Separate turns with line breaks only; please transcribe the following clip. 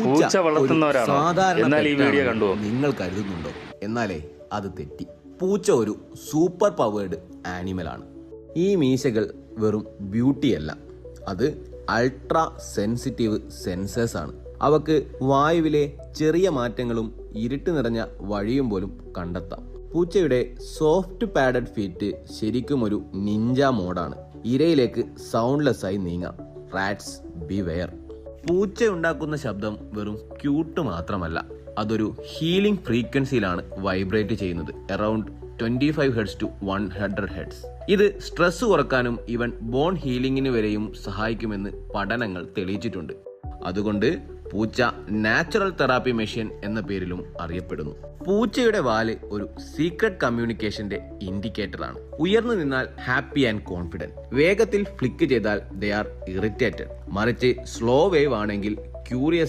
പൂച്ച വളർത്തുന്നവരാണോ എന്നാൽ ഈ വീഡിയോ കണ്ടു
നിങ്ങൾ കരുതുന്നുണ്ടോ? എന്നാലേ അത് തെറ്റി. പൂച്ച ഒരു സൂപ്പർ പവേർഡ് ആനിമൽ ആണ്. ഈ മീശകൾ വെറും ബ്യൂട്ടി അല്ല, അത് അൾട്രാ സെൻസിറ്റീവ് സെൻസേഴ്സ് ആണ്. അവക്ക് വായുവിലെ ചെറിയ മാറ്റങ്ങളും ഇരുട്ട് നിറഞ്ഞ വഴിയും പോലും കണ്ടെത്താം. പൂച്ചയുടെ സോഫ്റ്റ് പാഡഡ് ഫീറ്റ് ശരിക്കും ഒരു നിഞ്ച മോഡാണ്. ഇരയിലേക്ക് സൗണ്ട്ലെസ് ആയി നീങ്ങാം. Rats beware. പൂച്ച ഉണ്ടാക്കുന്ന ശബ്ദം വെറും ക്യൂട്ട് മാത്രമല്ല, അതൊരു ഹീലിംഗ് ഫ്രീക്വൻസിയിലാണ് വൈബ്രേറ്റ് ചെയ്യുന്നത്. Around 25 hertz to 100 hertz. ഇത് സ്ട്രെസ് കുറക്കാനും ഈവൻ ബോൺ ഹീലിംഗിന് വരെയും സഹായിക്കുമെന്ന് പഠനങ്ങൾ തെളിയിച്ചിട്ടുണ്ട്. അതുകൊണ്ട് പൂച്ച നാച്ചുറൽ തെറാപ്പി മെഷീൻ എന്ന പേരിലും അറിയപ്പെടുന്നു. പൂച്ചയുടെ വാല് ഒരു സീക്രട്ട് കമ്മ്യൂണിക്കേഷന്റെ ഇൻഡിക്കേറ്റർ ആണ്. ഉയർന്നു നിന്നാൽ ഹാപ്പി ആൻഡ് കോൺഫിഡന്റ്, വേഗത്തിൽ ഫ്ലിക്ക് ചെയ്താൽ ദേ ആർ ഇറിറ്റേറ്റഡ്, മറിച്ച് സ്ലോ വേവ് ആണെങ്കിൽ ക്യൂറിയസ്